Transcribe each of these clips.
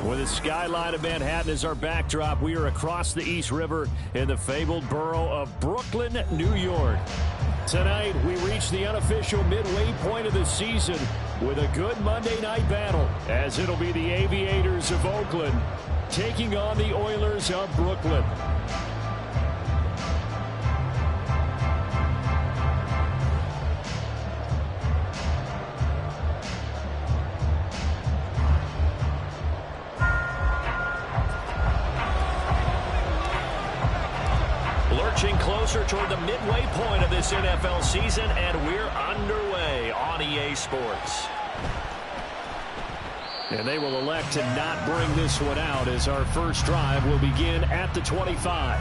With the skyline of Manhattan as our backdrop, we are across the East River in the fabled borough of Brooklyn, New York. Tonight, we reach the unofficial midway point of the season with a good Monday night battle, as it'll be the Aviators of Oakland taking on the Oilers of Brooklyn. Lurching closer toward the midway point of this NFL season, and we're underway on EA Sports. And they will elect to not bring this one out as our first drive will begin at the 25.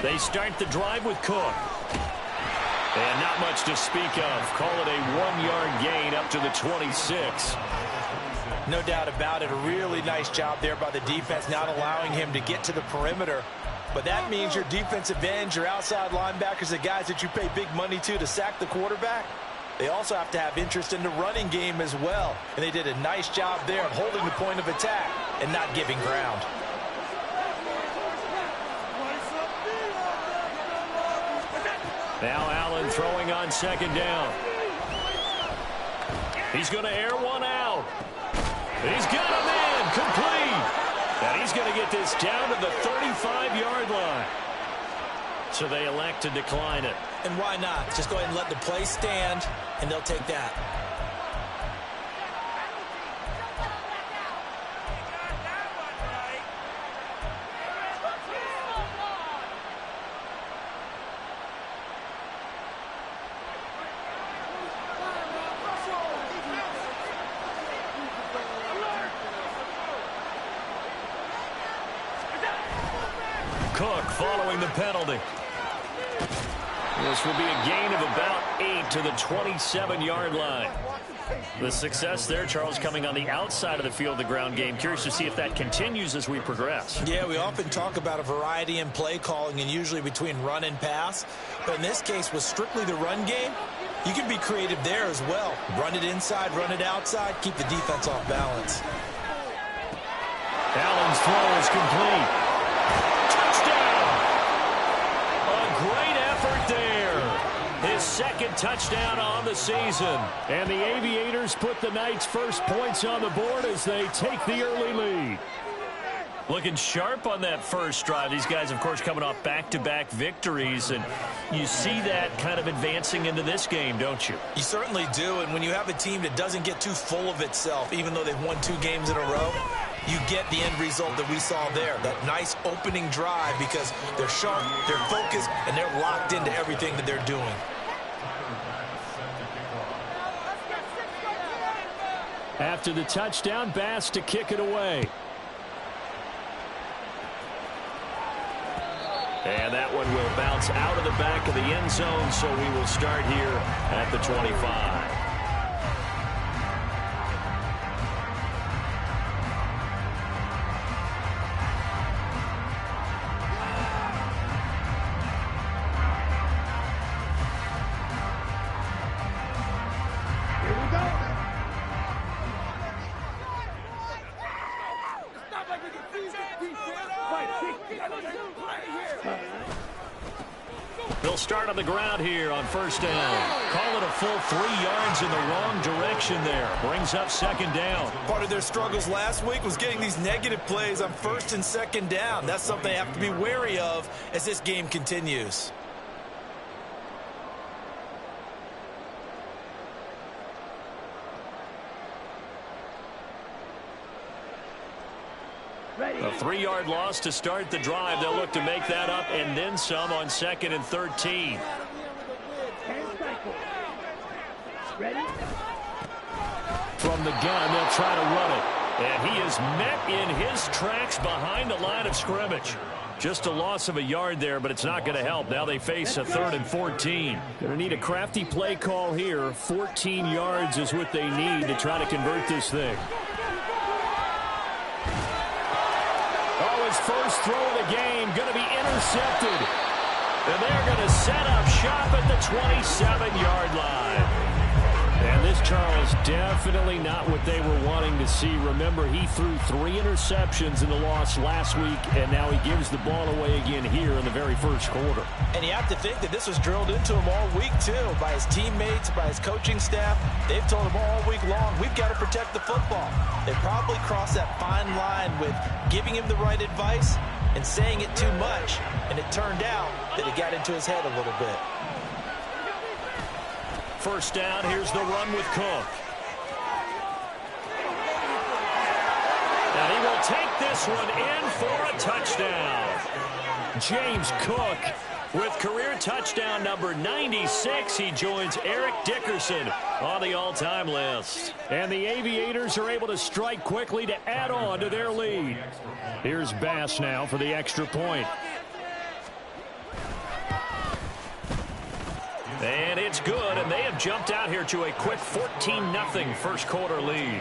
They start the drive with Cook. And not much to speak of. Call it a 1-yard gain up to the 26. No doubt about it. A really nice job there by the defense, not allowing him to get to the perimeter. But that means your defensive ends, your outside linebackers, the guys that you pay big money to sack the quarterback, they also have to have interest in the running game as well. And they did a nice job there of holding the point of attack and not giving ground. Now Allen throwing on second down. He's going to air one out. He's got a man complete. And he's going to get this down to the 35-yard line. So they elect to decline it. And why not? Just go ahead and let the play stand, and they'll take that. Cook following the penalty. This will be a gain of about 8 to the 27-yard line. The success there, Charles, coming on the outside of the field, the ground game. Curious to see if that continues as we progress. Yeah, we often talk about a variety in play calling and usually between run and pass. But in this case, with strictly the run game, you can be creative there as well. Run it inside, run it outside, keep the defense off balance. Allen's throw is complete. Great effort there. His second touchdown on the season. And the Aviators put the Knights' first points on the board as they take the early lead. Looking sharp on that first drive. These guys, of course, coming off back-to-back victories. And you see that kind of advancing into this game, don't you? You certainly do. And when you have a team that doesn't get too full of itself, even though they've won 2 games in a row, you get the end result that we saw there. That nice opening drive because they're sharp, they're focused, and they're locked into everything that they're doing. After the touchdown, Bass to kick it away. And that one will bounce out of the back of the end zone, so we will start here at the 25. They'll start on the ground here on first down. Call it a full 3 yards in the wrong direction there. Brings up second down. Part of their struggles last week was getting these negative plays on first and second down. That's something they have to be wary of as this game continues. A 3-yard loss to start the drive. They'll look to make that up and then some on second and 13. From the gun, they'll try to run it. And he is met in his tracks behind the line of scrimmage. Just a loss of a yard there, but it's not going to help. Now they face a 3rd and 14. Going to need a crafty play call here. 14 yards is what they need to try to convert this thing. Oh, his first throw of the game going to be intercepted. And they're going to set up shop at the 27-yard line. And this, Charles, definitely not what they were wanting to see. Remember, he threw 3 interceptions in the loss last week, and now he gives the ball away again here in the very first quarter. And you have to think that this was drilled into him all week, too, by his teammates, by his coaching staff. They've told him all week long, we've got to protect the football. They probably crossed that fine line with giving him the right advice and saying it too much, and it turned out that it got into his head a little bit. First down, here's the run with Cook. And he will take this one in for a touchdown. James Cook with career touchdown number 96. He joins Eric Dickerson on the all-time list. And the Aviators are able to strike quickly to add on to their lead. Here's Bass now for the extra point. And it's good, and they have jumped out here to a quick 14-0 first quarter lead.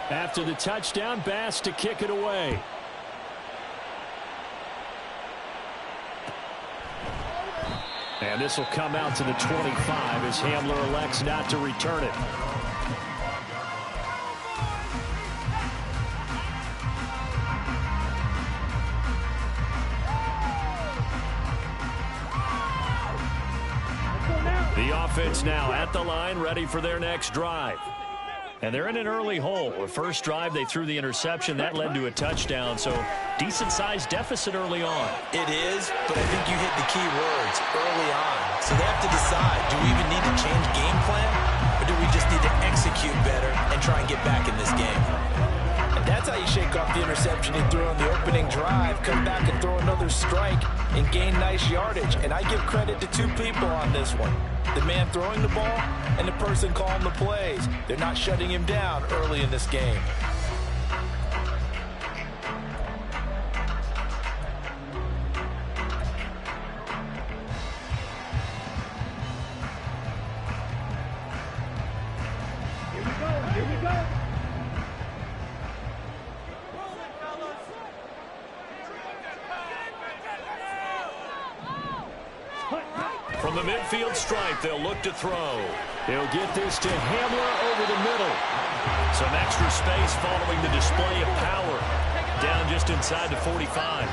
After the touchdown, Bass to kick it away. And this will come out to the 25 as Hamler elects not to return it. The offense now at the line, ready for their next drive. And they're in an early hole. The first drive, they threw the interception. That led to a touchdown, so decent-sized deficit early on. It is, but I think you hit the key words early on. So they have to decide, do we even need to change game plan, or do we just need to execute better and try and get back in this game? And that's how you shake off the interception he threw on the opening drive, come back and throw another strike and gain nice yardage. And I give credit to 2 people on this one. The man throwing the ball and the person calling the plays. They're not shutting him down early in this game. Here we go. From the midfield stripe, they'll look to throw. They'll get this to Hamler over the middle. Some extra space following the display of power. Down just inside the 45.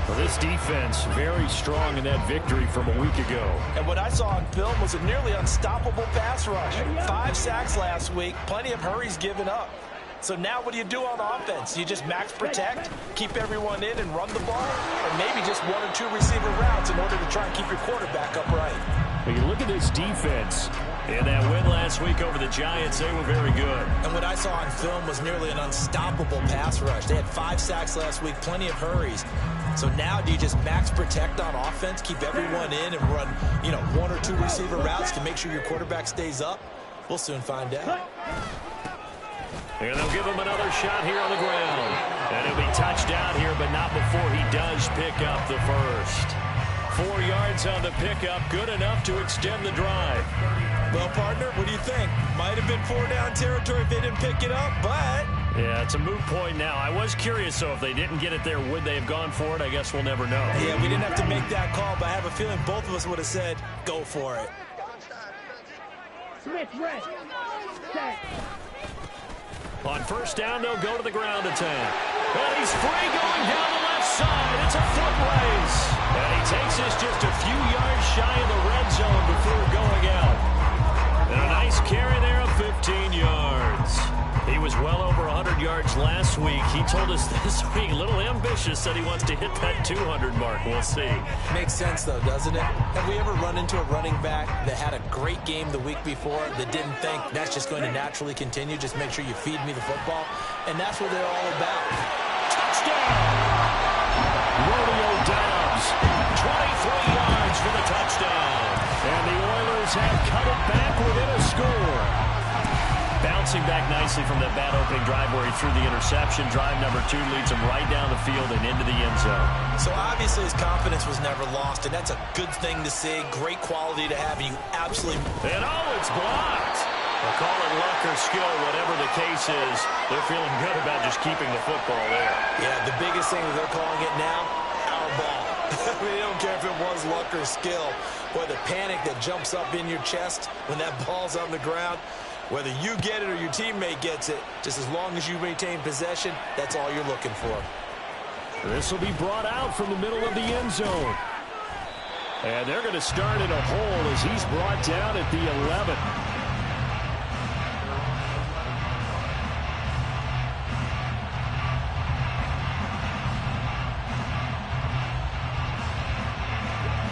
Well, this defense very strong in that victory from a week ago. And what I saw on film was a nearly unstoppable pass rush. 5 sacks last week, plenty of hurries given up. So now what do you do on offense? You just max protect, keep everyone in and run the ball, or maybe just 1 or 2 receiver routes in order to try and keep your quarterback upright. Well, you look at this defense. In that win last week over the Giants, they were very good. And what I saw on film was nearly an unstoppable pass rush. They had 5 sacks last week, plenty of hurries. So now do you just max protect on offense, keep everyone in and run, 1 or 2 receiver routes to make sure your quarterback stays up? We'll soon find out. And they'll give him another shot here on the ground. And he'll be touched down here, but not before he does pick up the first. 4 yards on the pickup, good enough to extend the drive. Well, partner, what do you think? Might have been 4-down territory if they didn't pick it up, but... Yeah, it's a moot point now. I was curious, so if they didn't get it there, would they have gone for it? I guess we'll never know. Yeah, we didn't have to make that call, but I have a feeling both of us would have said, go for it. Switch, red. Set. On first down, they'll go to the ground attack. And he's free going down the left side. It's a foot race. And he takes us just a few yards shy of the red zone before going out. And a nice carry there of 15 yards. He was well over 100 yards last week. He told us this week, a little ambitious, said he wants to hit that 200 mark. We'll see. Makes sense, though, doesn't it? Have we ever run into a running back that had a great game the week before that didn't think that's just going to naturally continue? Just make sure you feed me the football. And that's what they're all about. Touchdown! Romeo Doubs, 23 yards for the touchdown. And the Oilers have cut it back bouncing back nicely from that bad opening drive where he threw the interception. Drive number 2 leads him right down the field and into the end zone. So obviously his confidence was never lost, and that's a good thing to see. Great quality to have, and you absolutely... And it's blocked. They'll call it luck or skill, whatever the case is. They're feeling good about just keeping the football there. Yeah, the biggest thing that they're calling it now, our ball. They don't care if it was luck or skill. Boy, the panic that jumps up in your chest when that ball's on the ground, whether you get it or your teammate gets it, just as long as you maintain possession, that's all you're looking for. This will be brought out from the middle of the end zone. And they're going to start in a hole as he's brought down at the 11.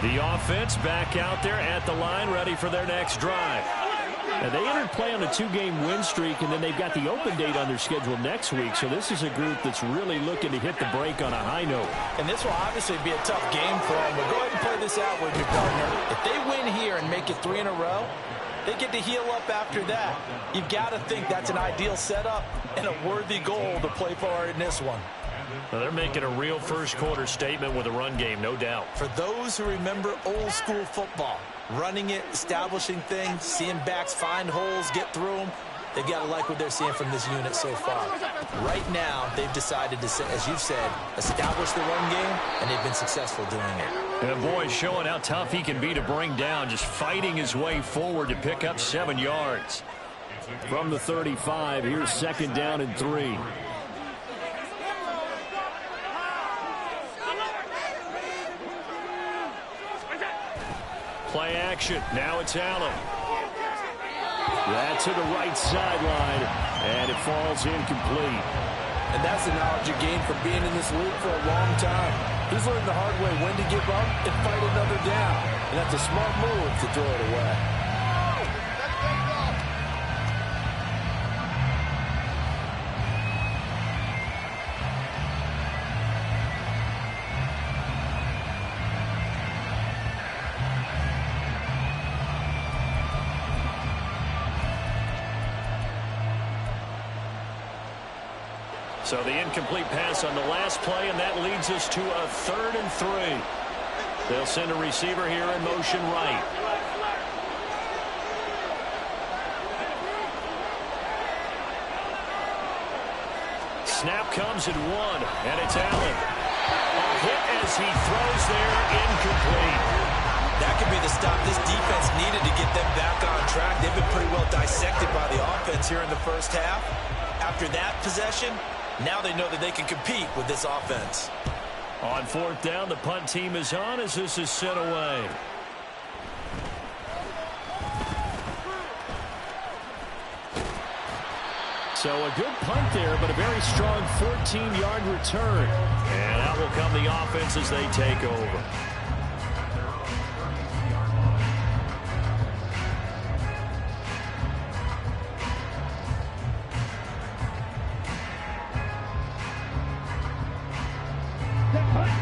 The offense back out there at the line, ready for their next drive. And they entered play on a 2-game win streak, and then they've got the open date on their schedule next week. So this is a group that's really looking to hit the break on a high note. And this will obviously be a tough game for them, but go ahead and play this out with your partner. If they win here and make it 3 in a row, they get to heal up after that. You've got to think that's an ideal setup and a worthy goal to play for in this one. Well, they're making a real first-quarter statement with a run game, no doubt. For those who remember old-school football, running it, establishing things, seeing backs find holes, get through them, they've got to like what they're seeing from this unit so far. Right now, they've decided to, as you've said, establish the run game, and they've been successful doing it. And boy, showing how tough he can be to bring down, just fighting his way forward to pick up 7 yards. From the 35, here's 2nd down and 3. Play action. Now it's Allen. That to the right sideline, and it falls incomplete. And that's the knowledge you gain from being in this league for a long time. He's learned the hard way when to give up and fight another down. And that's a smart move to throw it away. So the incomplete pass on the last play, and that leads us to a 3rd and 3. They'll send a receiver here in motion right. Snap comes at 1, and it's Allen. A hit as he throws there, incomplete. That could be the stop this defense needed to get them back on track. They've been pretty well dissected by the offense here in the first half. After that possession, now they know that they can compete with this offense. On 4th down, the punt team is on as this is sent away. So a good punt there, but a very strong 14-yard return. And out will come the offense as they take over.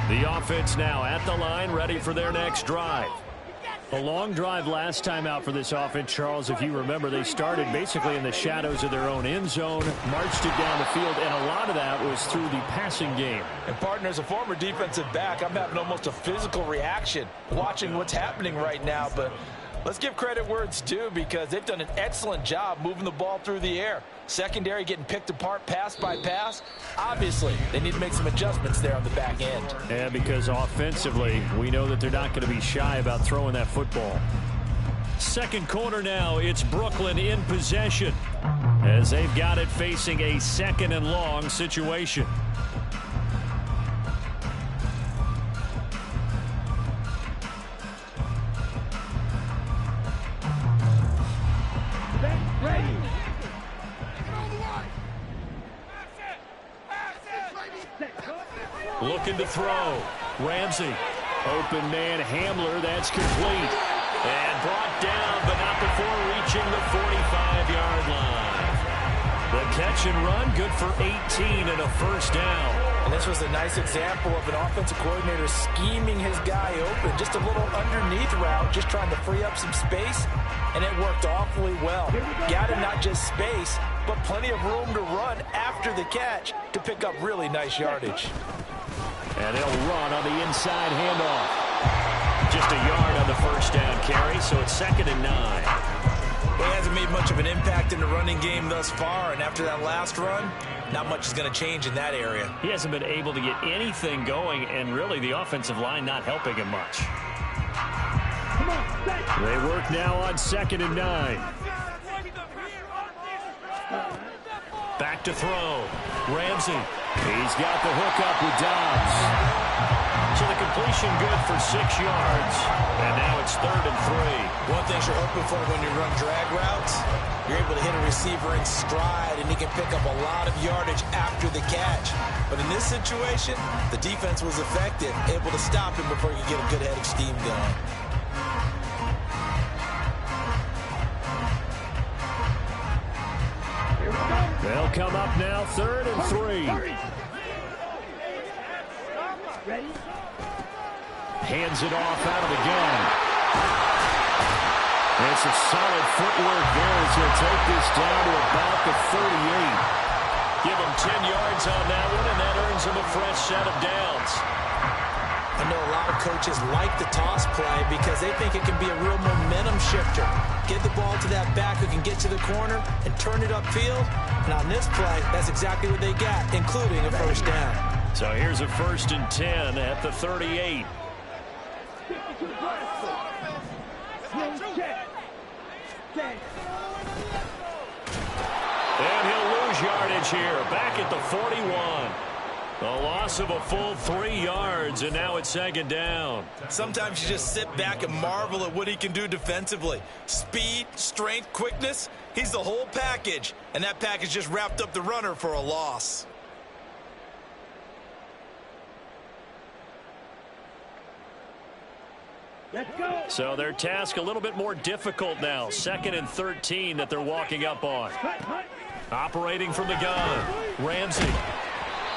The offense now at the line, ready for their next drive. A long drive last time out for this offense, Charles. If you remember, they started basically in the shadows of their own end zone, marched it down the field, and a lot of that was through the passing game. And, partner, as a former defensive back, I'm having almost a physical reaction watching what's happening right now. But let's give credit where it's due, because they've done an excellent job moving the ball through the air. Secondary getting picked apart pass by pass. Obviously, they need to make some adjustments there on the back end. Yeah, because offensively, we know that they're not going to be shy about throwing that football. 2nd quarter now, it's Brooklyn in possession as they've got it facing a 2nd and long situation. Ready. Looking to throw. Ramsey. Open man Hamler. That's complete. And brought down, but not before reaching the 45-yard line. The catch and run, good for 18 and a 1st down. And this was a nice example of an offensive coordinator scheming his guy open. Just a little underneath route, just trying to free up some space, and it worked awfully well. Got him not just space, but plenty of room to run after the catch to pick up really nice yardage. And they'll run on the inside handoff. Just a yard on the first down carry, so it's 2nd and 9. He hasn't made much of an impact in the running game thus far, and after that last run, not much is going to change in that area. He hasn't been able to get anything going, and really the offensive line not helping him much. They work now on 2nd and 9. Back to throw. Ramsey. He's got the hook up with Dobbs. So the completion good for 6 yards. And now it's 3rd and 3. One thing you're hoping for when you run drag routes, you're able to hit a receiver in stride, and he can pick up a lot of yardage after the catch. But in this situation, the defense was effective, able to stop him before he could get a good head of steam going. They'll come up now, 3rd and 3. Ready? Hands it off out of the gun. It's a solid footwork there as he'll take this down to about the 38. Give him 10 yards on that one, and that earns him a fresh set of downs. I know a lot of coaches like the toss play because they think it can be a real momentum shifter. Get the ball to that back who can get to the corner and turn it upfield. And on this play, that's exactly what they got, including a first down. So here's a 1st and 10 at the 38. And he'll lose yardage here, back at the 41. A loss of a full 3 yards, and now it's 2nd down. Sometimes you just sit back and marvel at what he can do defensively. Speed, strength, quickness, he's the whole package. And that package just wrapped up the runner for a loss. Let's go. So their task a little bit more difficult now. 2nd and 13 that they're walking up on. Operating from the gun, Ramsey.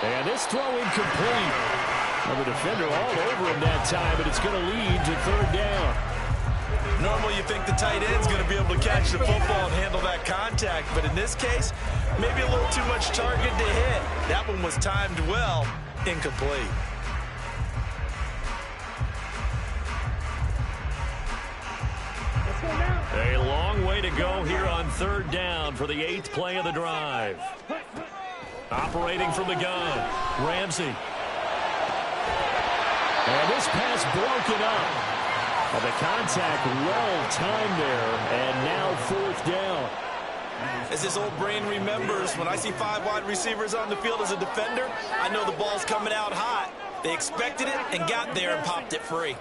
And this throw incomplete. Well, the defender all over him that time, but it's going to lead to 3rd down. Normally you think the tight end's going to be able to catch the football and handle that contact, but in this case, maybe a little too much target to hit. That one was timed well, incomplete. A long way to go here on 3rd down for the 8th play of the drive. Operating from the gun, Ramsey. And this pass broken up. Well, the contact well timed there, and now 4th down. As his old brain remembers, when I see 5 wide receivers on the field as a defender, I know the ball's coming out hot. They expected it and got there and popped it free.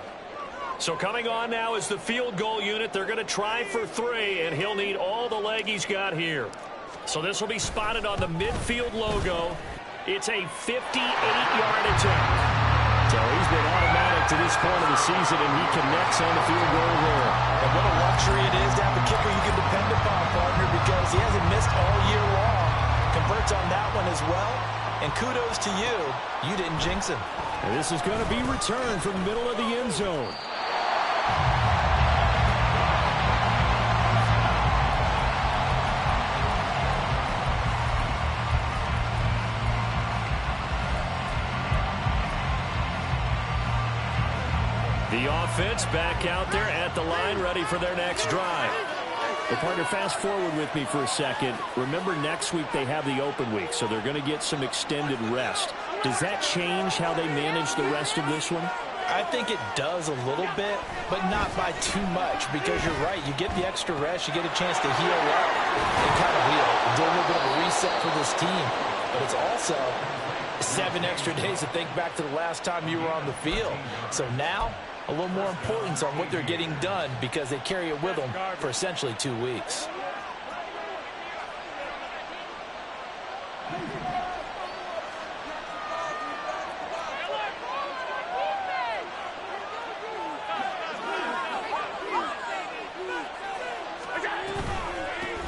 So coming on now is the field goal unit. They're going to try for 3, and he'll need all the leg he's got here. So this will be spotted on the midfield logo. It's a 58-yard attempt. So he's been automatic to this point of the season, and he connects on the field goal there. And what a luxury it is to have a kicker you can depend upon, partner, because he hasn't missed all year long. Converts on that one as well. And kudos to you. You didn't jinx him. And this is going to be returned from the middle of the end zone. The offense back out there at the line, ready for their next drive. Well, partner, fast forward with me for a second. Remember, next week they have the open week, so they're going to get some extended rest. Does that change how they manage the rest of this one? I think it does a little bit, but not by too much, because you're right. You get the extra rest. You get a chance to heal up and kind of do a little bit of a reset for this team. But it's also 7 extra days to think back to the last time you were on the field. So now, a little more importance on what they're getting done because they carry it with them for essentially 2 weeks.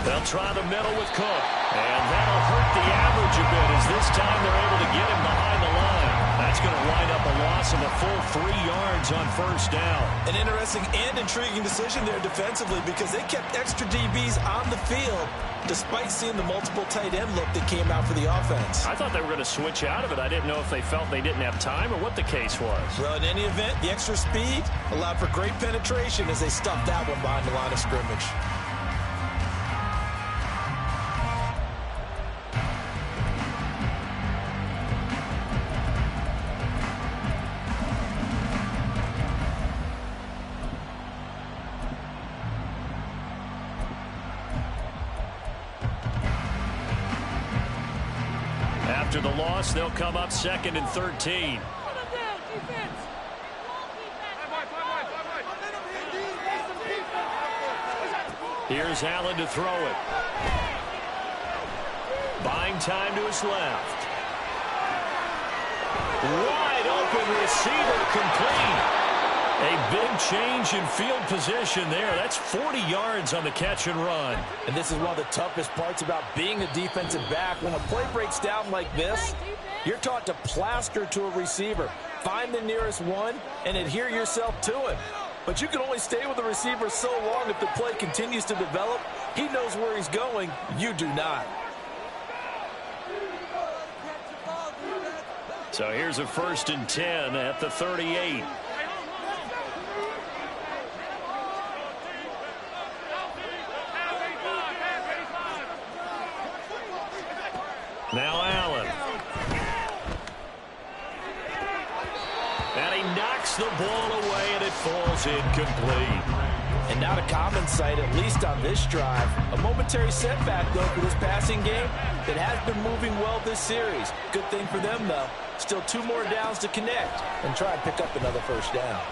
They'll try the middle with Cook, and that'll hurt the average a bit as this time they're able to get him behind the line. That's going to wind up a loss of a full 3 yards on first down. An interesting and intriguing decision there defensively because they kept extra DBs on the field despite seeing the multiple tight end look that came out for the offense. I thought they were going to switch out of it. I didn't know if they felt they didn't have time or what the case was. Well, in any event, the extra speed allowed for great penetration as they stuffed that one behind the line of scrimmage. After the loss, they'll come up 2nd and 13. Here's Allen to throw it. Buying time to his left. Wide open receiver complete. A big change in field position there. That's 40 yards on the catch and run. And this is one of the toughest parts about being a defensive back. When a play breaks down like this, you're taught to plaster to a receiver. Find the nearest one and adhere yourself to him. But you can only stay with the receiver so long if the play continues to develop. He knows where he's going. You do not. So here's a 1st and 10 at the 38. Now Allen. And he knocks the ball away, and it falls incomplete. And not a common sight, at least on this drive. A momentary setback, though, for this passing game that has been moving well this series. Good thing for them, though. Still 2 more downs to connect and try and pick up another first down.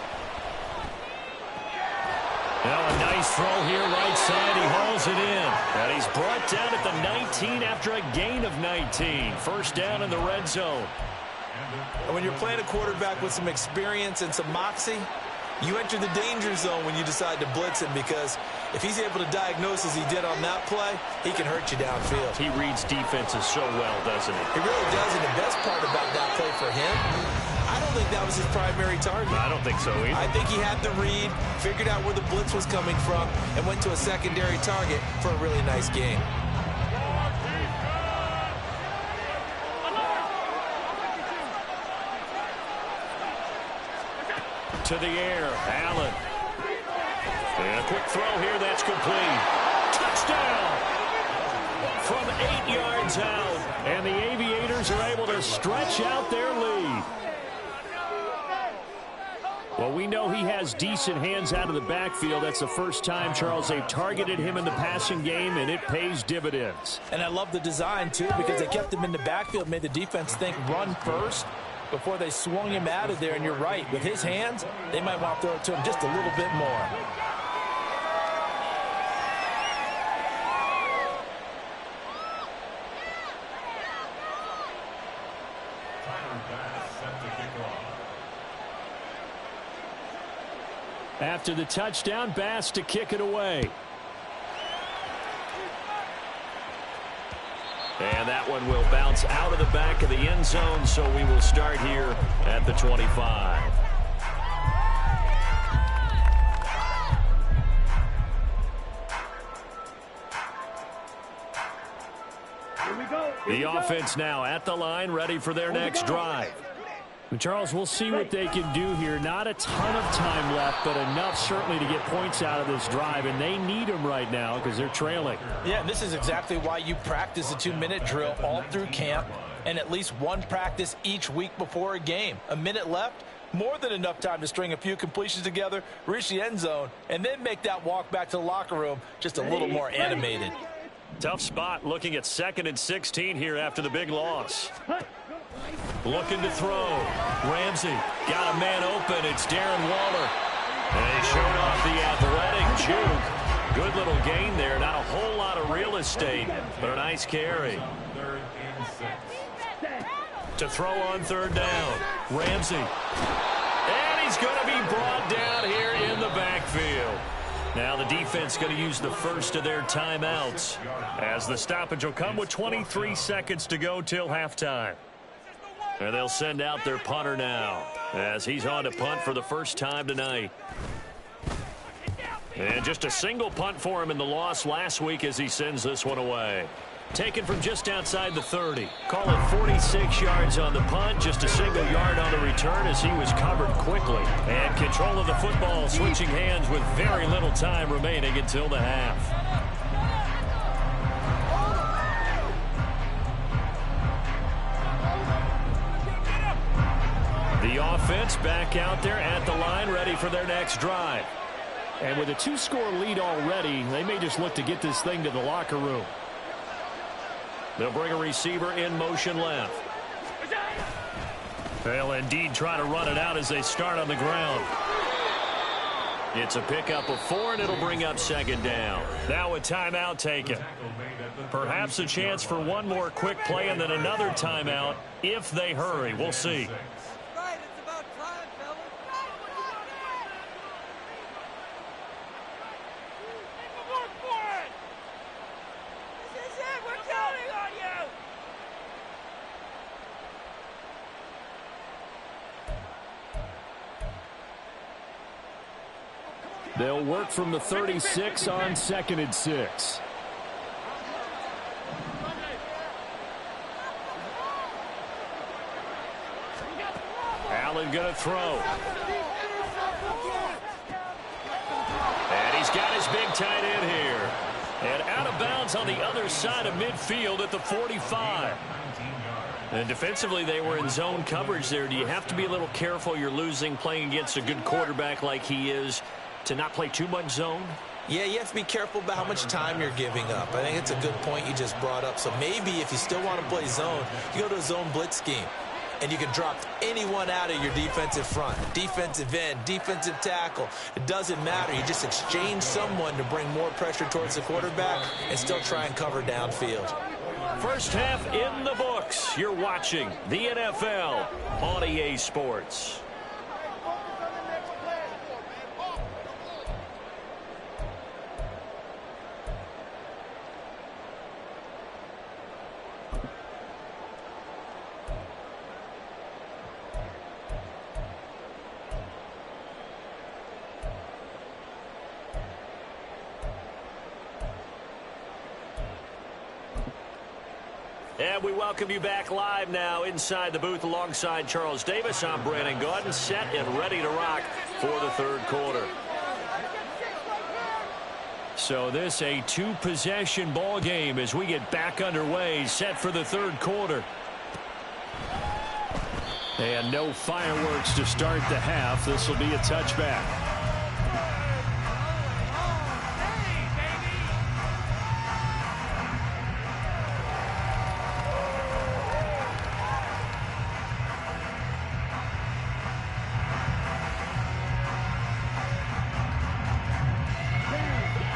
Now a nice throw here right side. He hauls it in. And he's brought down at the 19 after a gain of 19. First down in the red zone. And when you're playing a quarterback with some experience and some moxie, you enter the danger zone when you decide to blitz him, because if he's able to diagnose as he did on that play, he can hurt you downfield. He reads defenses so well, doesn't he? He really does, and the best part about that play for him, I don't think that was his primary target. I don't think so either. I think he had the read, figured out where the blitz was coming from, and went to a secondary target for a really nice game. To the air, Allen. And a quick throw here, that's complete. Touchdown! From 8 yards out, and the Aviators are able to stretch out their lead. Well, we know he has decent hands out of the backfield. That's the first time, Charles, they've targeted him in the passing game, and it pays dividends. And I love the design, too, because they kept him in the backfield, made the defense think run first before they swung him out of there. And you're right, with his hands, they might want to throw it to him just a little bit more. After the touchdown, Bass to kick it away. And that one will bounce out of the back of the end zone, so we will start here at the 25. Here we go. The offense now at the line, ready for their next drive. And Charles, we'll see what they can do here. Not a ton of time left, but enough certainly to get points out of this drive, and they need them right now because they're trailing. Yeah, and this is exactly why you practice a 2-minute drill all through camp and at least one practice each week before a game. A minute left, more than enough time to string a few completions together, reach the end zone, and then make that walk back to the locker room just a little more animated. Tough spot looking at 2nd and 16 here after the big loss. Looking to throw. Ramsey got a man open. It's Darren Waller. And he showed off the athletic juke. Good little gain there. Not a whole lot of real estate, but a nice carry. To throw on 3rd down. Ramsey. And he's going to be brought down here in the backfield. Now the defense going to use the first of their timeouts, as the stoppage will come with 23 seconds to go till halftime. And they'll send out their punter now as he's on to punt for the first time tonight. And just a single punt for him in the loss last week as he sends this one away. Taken from just outside the 30. Call it 46 yards on the punt, just a single yard on the return as he was covered quickly. And control of the football switching hands with very little time remaining until the half. The offense back out there at the line, ready for their next drive. And with a 2-score lead already, they may just look to get this thing to the locker room. They'll bring a receiver in motion left. They'll indeed try to run it out as they start on the ground. It's a pickup of 4, and it'll bring up second down. Now a timeout taken. Perhaps a chance for one more quick play and then another timeout if they hurry. We'll see. They'll work from the 36 on 2nd and 6. Allen going to throw. And he's got his big tight end here. And out of bounds on the other side of midfield at the 45. And defensively, they were in zone coverage there. Do you have to be a little careful? You're losing playing against a good quarterback like he is, to not play too much zone? Yeah, you have to be careful about how much time you're giving up. I think it's a good point you just brought up. So maybe if you still want to play zone, you go to a zone blitz scheme. And you can drop anyone out of your defensive front. Defensive end, defensive tackle. It doesn't matter. You just exchange someone to bring more pressure towards the quarterback and still try and cover downfield. First half in the books. You're watching the NFL on EA Sports. And we welcome you back live now inside the booth alongside Charles Davis. I'm Brandon Gaudin, set and ready to rock for the third quarter. So this a 2-possession ball game as we get back underway, set for the third quarter. And no fireworks to start the half. This will be a touchback.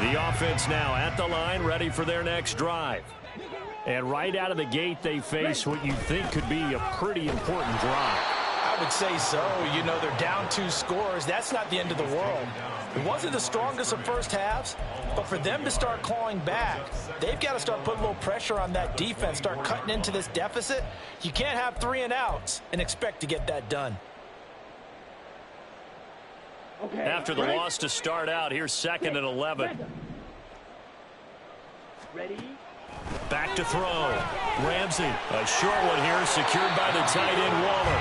The offense now at the line, ready for their next drive. And right out of the gate, they face what you think could be a pretty important drive. I would say so. You know, they're down 2 scores. That's not the end of the world. It wasn't the strongest of first halves, but for them to start clawing back, they've got to start putting a little pressure on that defense, start cutting into this deficit. You can't have 3 and outs and expect to get that done. Okay, after the loss to start out, here's 2nd and 11. Ready? Back to throw. Ramsey, a short one here, secured by the tight end Waller.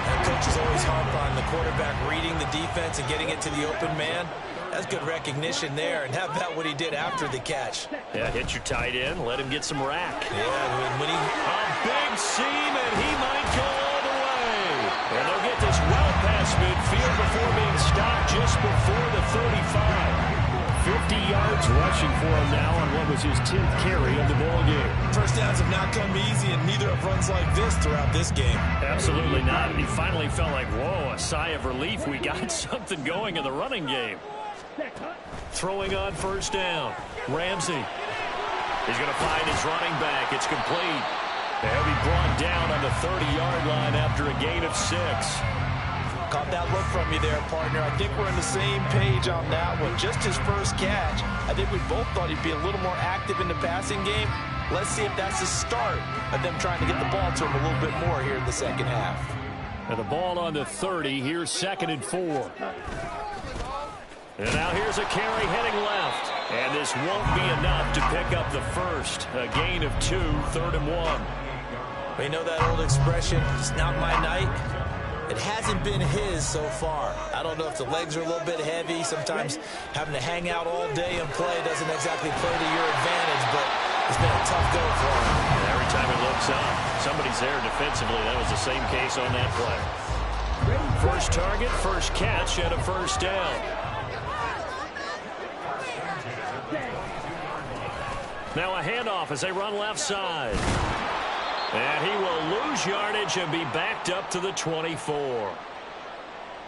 And coaches always harp on the quarterback reading the defense and getting it to the open man. That's good recognition there. And how about what he did after the catch? Yeah, hit your tight end, let him get some rack. Yeah, when he... A big seam, and he might go all the way. And they'll get this well past midfield before being stopped just before the 35. 50 yards rushing for him now on what was his 10th carry of the ball game. First downs have not come easy, and neither have runs like this throughout this game. Absolutely not. And he finally felt like, whoa, a sigh of relief. We got something going in the running game. Throwing on first down. Ramsey. He's going to find his running back. It's complete. He'll be brought down on the 30-yard line after a gain of 6. Caught that look from you there, partner. I think we're on the same page on that one. Just his first catch. I think we both thought he'd be a little more active in the passing game. Let's see if that's the start of them trying to get the ball to him a little bit more here in the second half. And the ball on the 30. Here's 2nd and 4. And now here's a carry heading left. And this won't be enough to pick up the first. A gain of 2, 3rd and 1. We know that old expression, it's not my night. It hasn't been his so far. I don't know if the legs are a little bit heavy. Sometimes having to hang out all day and play doesn't exactly play to your advantage, but it's been a tough go for him. And every time he looks up, somebody's there defensively. That was the same case on that play. First target, first catch, and a first down. Now a handoff as they run left side. And he will lose yardage and be backed up to the 24.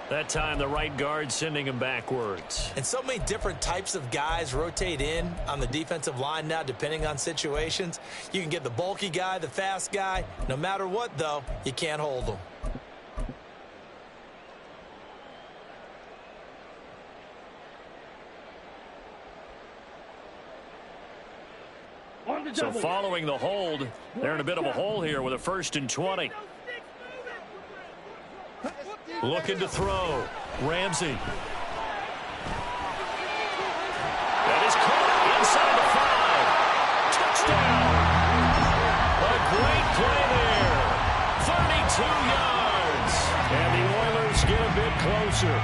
That time the right guard sending him backwards. And so many different types of guys rotate in on the defensive line now depending on situations. You can get the bulky guy, the fast guy. No matter what, though, you can't hold them. So following the hold, they're in a bit of a hole here with a 1st and 20. Looking to throw. Ramsey. That is caught inside the 5. Touchdown. A great play there. 32 yards. And the Oilers get a bit closer.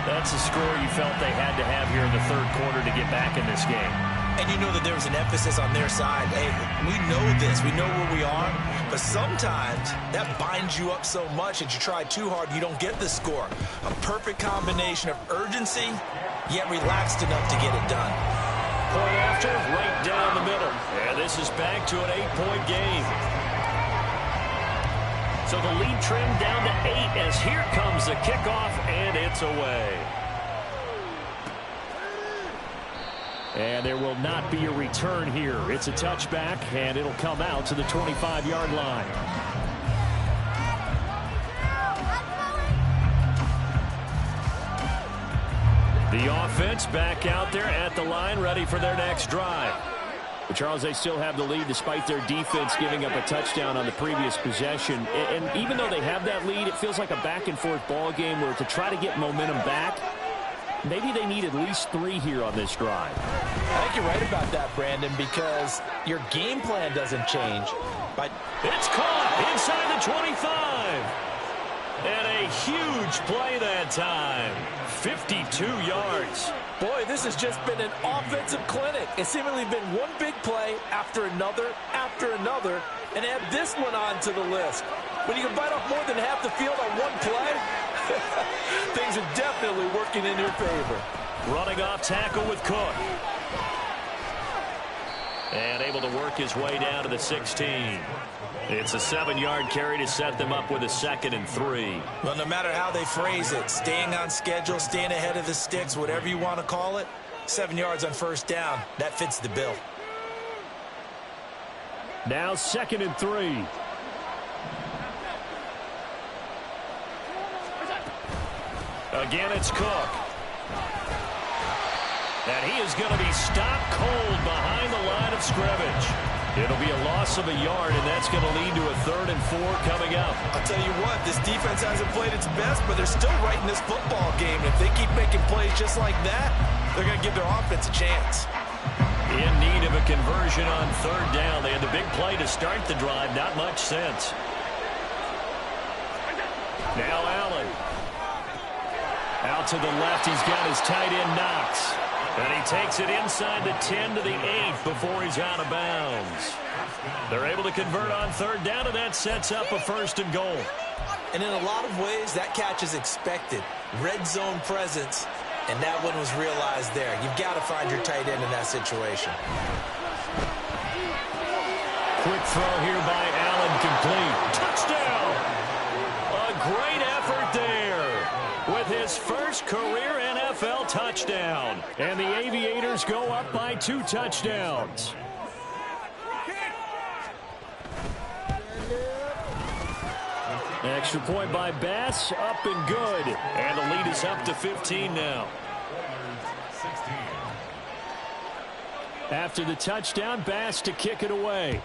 That's a score you felt they had to have here in the 3rd quarter to get back in this game. And you know that there was an emphasis on their side. Hey, we know this. We know where we are. But sometimes that binds you up so much that you try too hard, you don't get the score. A perfect combination of urgency, yet relaxed enough to get it done. Point after, right down the middle. And this is back to an 8-point game. So the lead trimmed down to 8 as here comes the kickoff, and it's away. And there will not be a return here. It's a touchback, and it'll come out to the 25-yard line. The offense back out there at the line, ready for their next drive. But Charles, they still have the lead despite their defense giving up a touchdown on the previous possession. And even though they have that lead, it feels like a back-and-forth ball game where to try to get momentum back, maybe they need at least 3 here on this drive. I think you're right about that, Brandon, because your game plan doesn't change. But it's caught inside the 25. And a huge play that time. 52 yards. Boy, this has just been an offensive clinic. It's seemingly been one big play after another, and add this one on to the list. When you can bite off more than half the field on one play, things are definitely working in your favor. Running off tackle with Cook. And able to work his way down to the 16. It's a 7-yard carry to set them up with a 2nd and 3. Well, no matter how they phrase it, staying on schedule, staying ahead of the sticks, whatever you want to call it, 7 yards on first down, that fits the bill. Now 2nd and 3. Again, it's Cook. And he is going to be stopped cold behind the line of scrimmage. It'll be a loss of a yard, and that's going to lead to a 3rd and 4 coming up. I'll tell you what, this defense hasn't played its best, but they're still right in this football game. If they keep making plays just like that, they're going to give their offense a chance. In need of a conversion on 3rd down. They had the big play to start the drive. Not much sense. Now Allen. Out to the left, he's got his tight end Knox. And he takes it inside the 10 to the 8 before he's out of bounds. They're able to convert on 3rd down, and that sets up a 1st and goal. And in a lot of ways, that catch is expected. Red zone presence, and that one was realized there. You've got to find your tight end in that situation. Quick throw here by Allen, complete. Touchdown! A great effort there with his first career NFL touchdown. And the Aviators go up by 2 touchdowns. Extra point by Bass, up and good. And the lead is up to 15 now. After the touchdown, Bass to kick it away.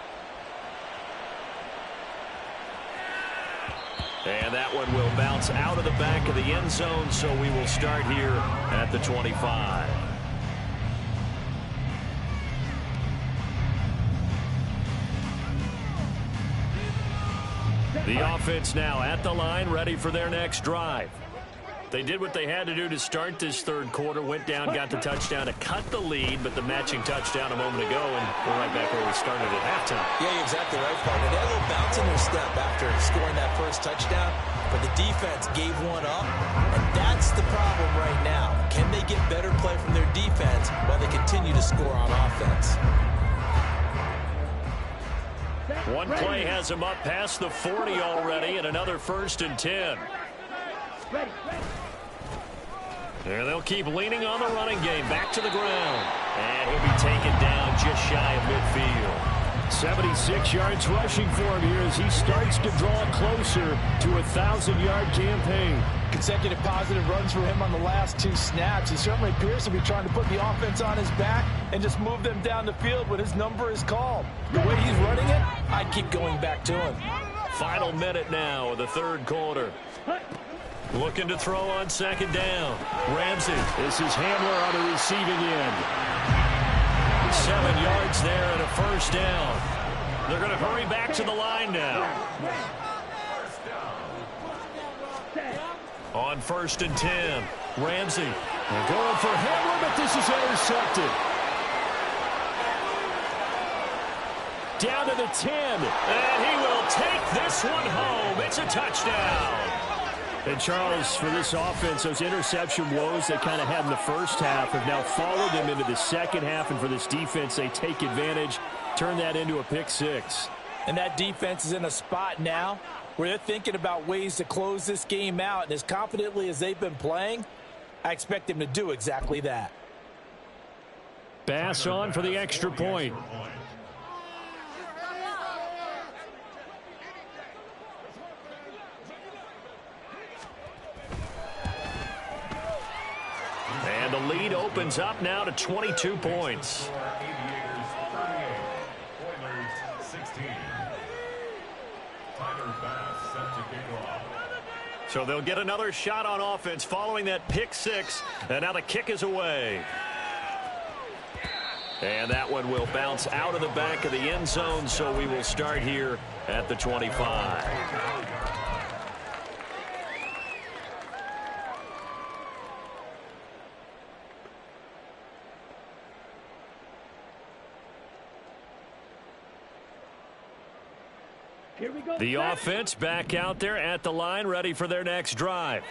And that one will bounce out of the back of the end zone, so we will start here at the 25. The offense now at the line, ready for their next drive. They did what they had to do to start this third quarter, went down, got the touchdown to cut the lead, but the matching touchdown a moment ago, and we're right back where we started at halftime. Yeah, you're exactly right, partner. They had a little bounce in their step after scoring that first touchdown, but the defense gave one up, and that's the problem right now. Can they get better play from their defense while they continue to score on offense? One play has them up past the 40 already, and another 1st and 10. And they'll keep leaning on the running game. Back to the ground. And he'll be taken down just shy of midfield. 76 yards rushing for him here as he starts to draw closer to a 1,000-yard campaign. Consecutive positive runs for him on the last 2 snaps. He certainly appears to be trying to put the offense on his back and just move them down the field when his number is called. The way he's running it, I'd keep going back to him. Final minute now of the third quarter. Looking to throw on 2nd down. Ramsey is his handler on the receiving end. 7 yards there and a 1st down. They're going to hurry back to the line now. On 1st and 10, Ramsey. They're going for Hamler, but this is intercepted. Down to the 10, and he will take this one home. It's a touchdown. And Charles, for this offense, those interception woes they kind of had in the first half have now followed them into the second half. And for this defense, they take advantage, turn that into a pick 6. And that defense is in a spot now where they're thinking about ways to close this game out. And as confidently as they've been playing, I expect them to do exactly that. Bass on for the extra point. And the lead opens up now to 22 points. So they'll get another shot on offense following that pick 6. And now the kick is away. And that one will bounce out of the back of the end zone, so we will start here at the 25. The offense back out there at the line, ready for their next drive.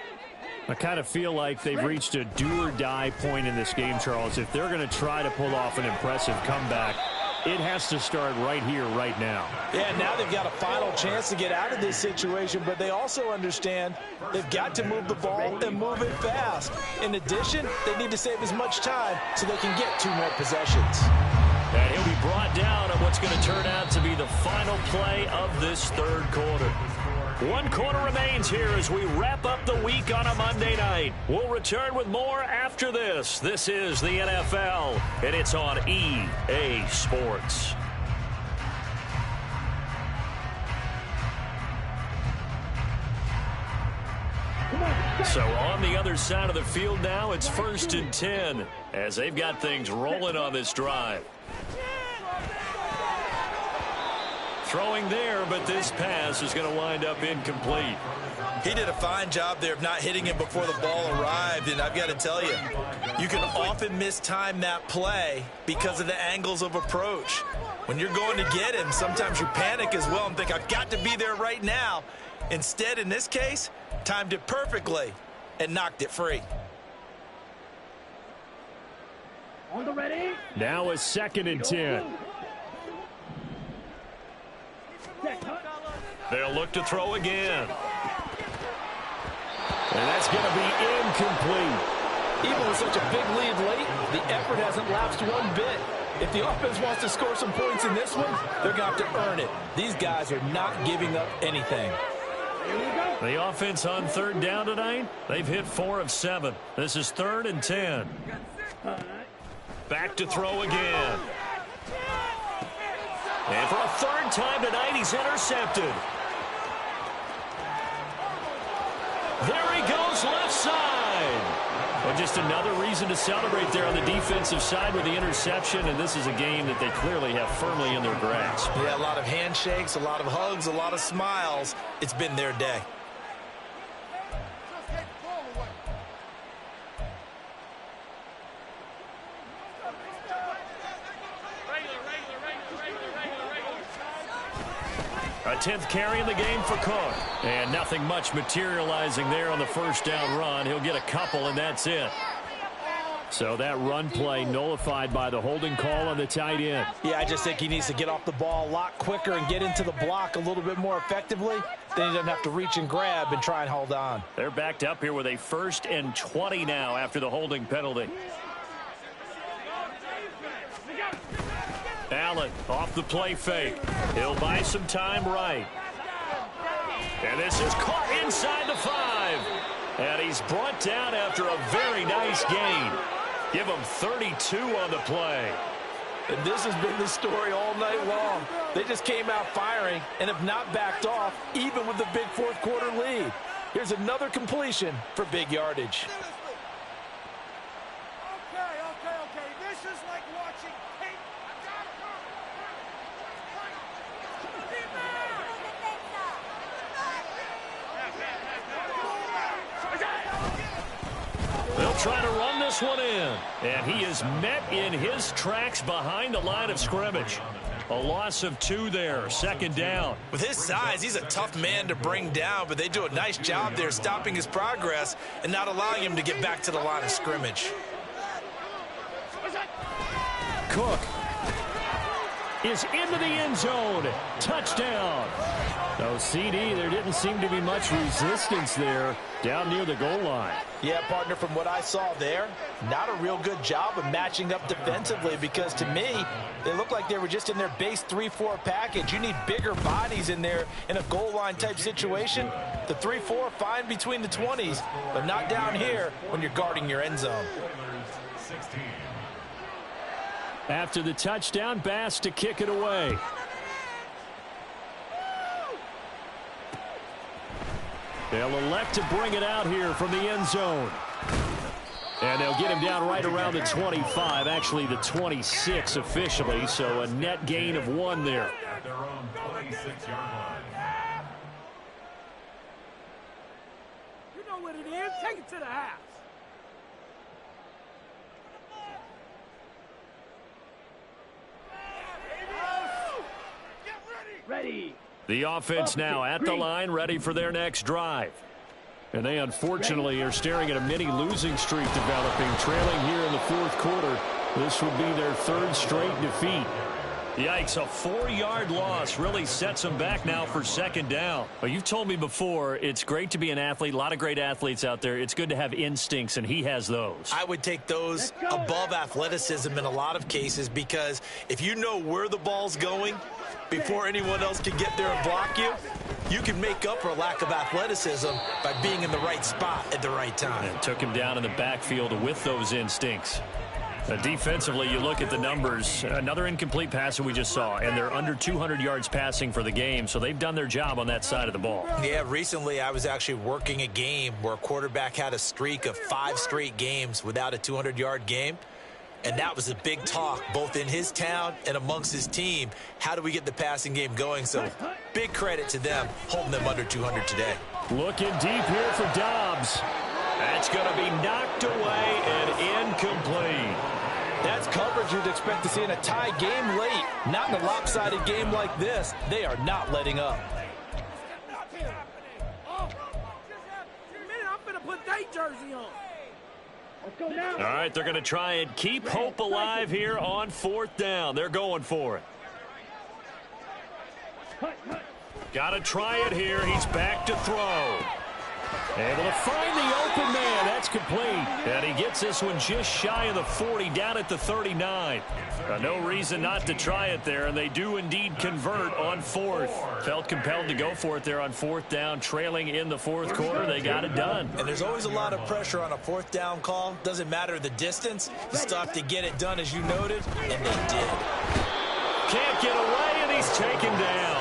I kind of feel like they've reached a do-or-die point in this game, Charles. If they're going to try to pull off an impressive comeback, it has to start right here, right now. Yeah, now they've got a final chance to get out of this situation, but they also understand they've got to move the ball and move it fast. In addition, they need to save as much time so they can get 2 more possessions. And he'll be brought down on what's going to turn out to be the final play of this third quarter. 1 quarter remains here as we wrap up the week on a Monday night. We'll return with more after this. This is the NFL, and it's on EA Sports. So on the other side of the field now, it's 1st and 10 as they've got things rolling on this drive. Throwing there, but this pass is going to wind up incomplete. He did a fine job there of not hitting him before the ball arrived, and I've got to tell you, you can often mistime that play because of the angles of approach. When you're going to get him, sometimes you panic as well and think, I've got to be there right now. Instead, in this case, timed it perfectly and knocked it free. On the ready. Now a 2nd and 10. They'll look to throw again. And that's going to be incomplete. Even with such a big lead late, the effort hasn't lapsed one bit. If the offense wants to score some points in this one, they're going to have to earn it. These guys are not giving up anything. The offense on 3rd down tonight, they've hit 4 of 7. This is 3rd and 10. Back to throw again. And for a third time tonight, he's intercepted. There he goes, left side. Well, just another reason to celebrate there on the defensive side with the interception, and this is a game that they clearly have firmly in their grasp. Yeah, a lot of handshakes, a lot of hugs, a lot of smiles. It's been their day. A 10th carry in the game for Cook. And nothing much materializing there on the first down run. He'll get a couple, and that's it. So that run play nullified by the holding call on the tight end. Yeah, I just think he needs to get off the ball a lot quicker and get into the block a little bit more effectively. Then he doesn't have to reach and grab and try and hold on. They're backed up here with a 1st and 20 now after the holding penalty. Allen off the play fake. He'll buy some time right. And this is caught inside the 5. And he's brought down after a very nice gain. Give him 32 on the play. And this has been the story all night long. They just came out firing and have not backed off, even with the big fourth quarter lead. Here's another completion for big yardage. Okay. This is like watching tape. They'll try to run this one in. And he is met in his tracks behind the line of scrimmage. A loss of 2 there, 2nd down. With his size, he's a tough man to bring down, but they do a nice job there stopping his progress and not allowing him to get back to the line of scrimmage. Cook is into the end zone. Touchdown. No CD. There didn't seem to be much resistance there down near the goal line. Yeah, partner, from what I saw there, not a real good job of matching up defensively because to me, they look like they were just in their base 3-4 package. You need bigger bodies in there in a goal line type situation. The 3-4, fine between the 20s, but not down here when you're guarding your end zone. After the touchdown, Bass to kick it away. They'll elect to bring it out here from the end zone. And they'll get him down right around the 25, actually the 26 officially, so a net gain of 1 there. At their own 26-yard line. You know what it is. Take it to the house. Ready. The offense now at the line, ready for their next drive. And they unfortunately are staring at a mini losing streak developing, trailing here in the 4th quarter. This would be their 3rd straight defeat. Yikes, a 4-yard loss really sets them back now for 2nd down. Well, you've told me before, it's great to be an athlete, a lot of great athletes out there. It's good to have instincts, and he has those. I would take those above athleticism in a lot of cases because if you know where the ball's going before anyone else can get there and block you, you can make up for a lack of athleticism by being in the right spot at the right time. And took him down in the backfield with those instincts. Defensively, you look at the numbers. Another incomplete pass that we just saw, and they're under 200 yards passing for the game, so they've done their job on that side of the ball. Yeah, recently I was actually working a game where a quarterback had a streak of 5 straight games without a 200-yard game. And that was a big talk, both in his town and amongst his team. How do we get the passing game going? So big credit to them, holding them under 200 today. Looking deep here for Dobbs. That's going to be knocked away and incomplete. That's coverage you'd expect to see in a tie game late. Not in a lopsided game like this. They are not letting up. I'm going to put that jersey on. Let's go now. All right, they're going to try and keep hope alive here on 4th down. They're going for it. Got to try it here. He's back to throw. Able to find the open man. That's complete. And he gets this one just shy of the 40, down at the 39. No reason not to try it there, and they do indeed convert on 4th. Felt compelled to go for it there on 4th down, trailing in the 4th quarter. They got it done. And there's always a lot of pressure on a 4th down call. Doesn't matter the distance. You still have to get it done, as you noted, and they did. Can't get away, and he's taken down.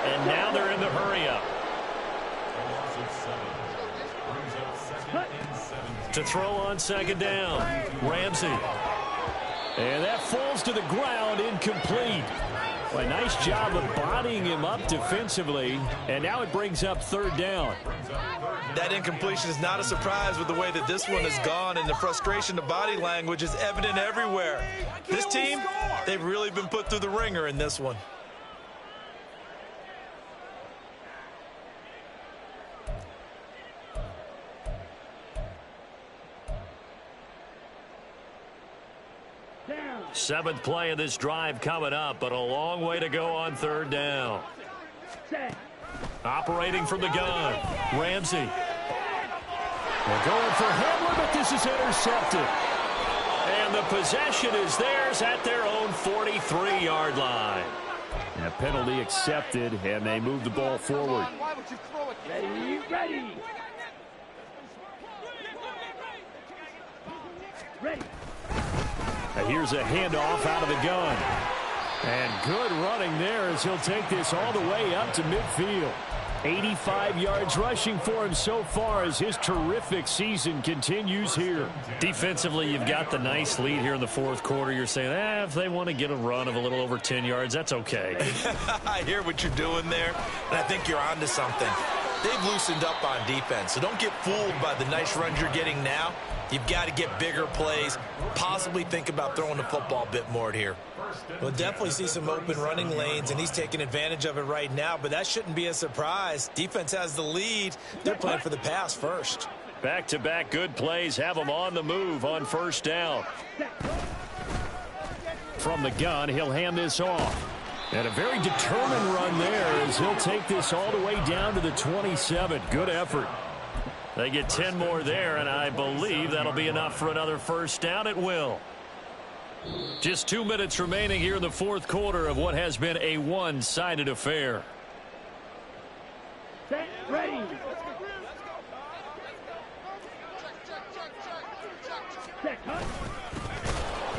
And now they're in the hurry-up. To throw on second down, Ramsey. And that falls to the ground, incomplete. Well, a nice job of bodying him up defensively, and now it brings up third down. That incompletion is not a surprise with the way that this one has gone, and the frustration, the body language is evident everywhere. This team, they've really been put through the ringer in this one. Seventh play of this drive coming up, but a long way to go on third down. Operating from the gun, Ramsey. They're going for Hamler, but this is intercepted. And the possession is theirs at their own 43-yard line. And a penalty accepted, and they move the ball forward. Ready, ready. Ready. Here's a handoff out of the gun. And good running there as he'll take this all the way up to midfield. 85 yards rushing for him so far as his terrific season continues here. Defensively, you've got the nice lead here in the fourth quarter. You're saying, if they want to get a run of a little over 10 yards, that's okay. I hear what you're doing there, and I think you're onto something. They've loosened up on defense, so don't get fooled by the nice runs you're getting now. You've got to get bigger plays, possibly think about throwing the football a bit more here. We'll definitely see some open running lanes, and he's taking advantage of it right now, but that shouldn't be a surprise. Defense has the lead. They're playing for the pass first. Back-to-back good plays have them on the move on first down. From the gun, he'll hand this off. And a very determined run there as he'll take this all the way down to the 27. Good effort. They get 10 more there, and I believe that'll be enough for another first down. It will. Just 2 minutes remaining here in the fourth quarter of what has been a one-sided affair. Set, ready. Set, cut.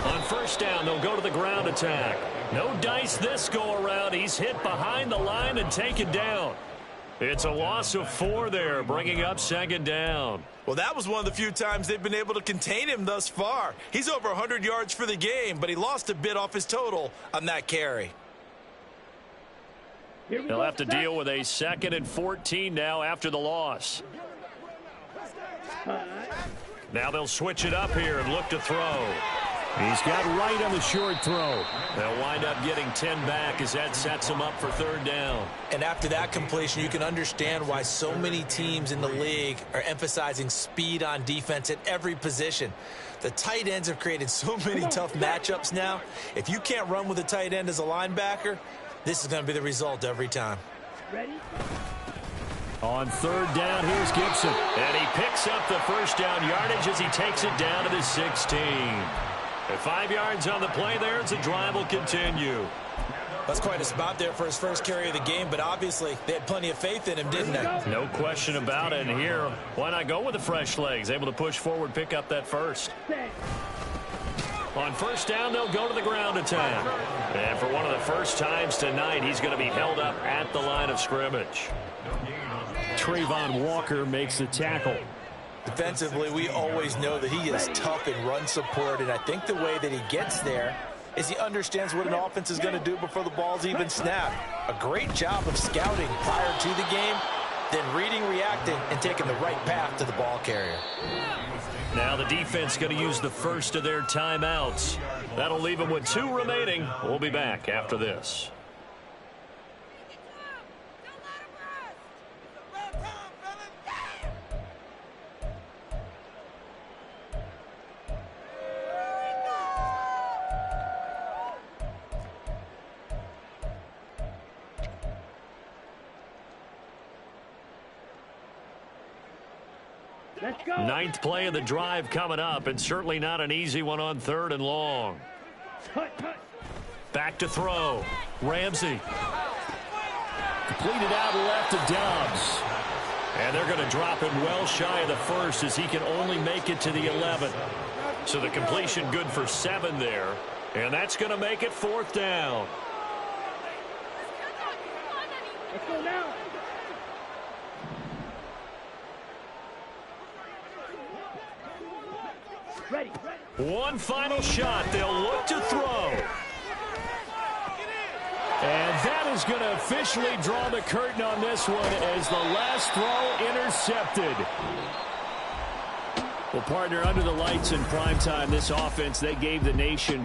On first down, they'll go to the ground attack. No dice this go-around. He's hit behind the line and taken down. It's a loss of 4 there, bringing up second down. Well, that was one of the few times they've been able to contain him thus far. He's over 100 yards for the game, but he lost a bit off his total on that carry. They'll have to deal with a 2nd and 14 now after the loss. Now they'll switch it up here and look to throw. He's got right on the short throw. They'll wind up getting 10 back as that sets them up for third down. And after that completion, you can understand why so many teams in the league are emphasizing speed on defense at every position. The tight ends have created so many tough matchups now. If you can't run with a tight end as a linebacker, this is going to be the result every time. Ready? On third down, here's Gibson. And he picks up the first down yardage as he takes it down to the 16. At 5 yards on the play there, as the drive will continue. That's quite a spot there for his first carry of the game, but obviously they had plenty of faith in him, didn't they? No question about it. And here, why not go with the fresh legs? Able to push forward, pick up that first. On first down, they'll go to the ground attack. And for one of the first times tonight, he's going to be held up at the line of scrimmage. Trayvon Walker makes the tackle. Defensively, we always know that he is tough in run support, and I think the way that he gets there is he understands what an offense is going to do before the ball's even snapped. A great job of scouting prior to the game, then reading, reacting, and taking the right path to the ball carrier. Now the defense going to use the first of their timeouts. That'll leave them with 2 remaining. We'll be back after this. Let's go. 9th play of the drive coming up, and certainly not an easy one on 3rd and long. Cut, cut. Back to throw. Ramsey. Completed out left to Dobbs. And they're going to drop it well shy of the first as he can only make it to the 11th. So the completion good for 7 there. And that's going to make it 4th down. Let's go now. Ready. One final shot. They'll look to throw. And that is going to officially draw the curtain on this one as the last throw intercepted. Well, partner, under the lights in primetime, this offense, they gave the nation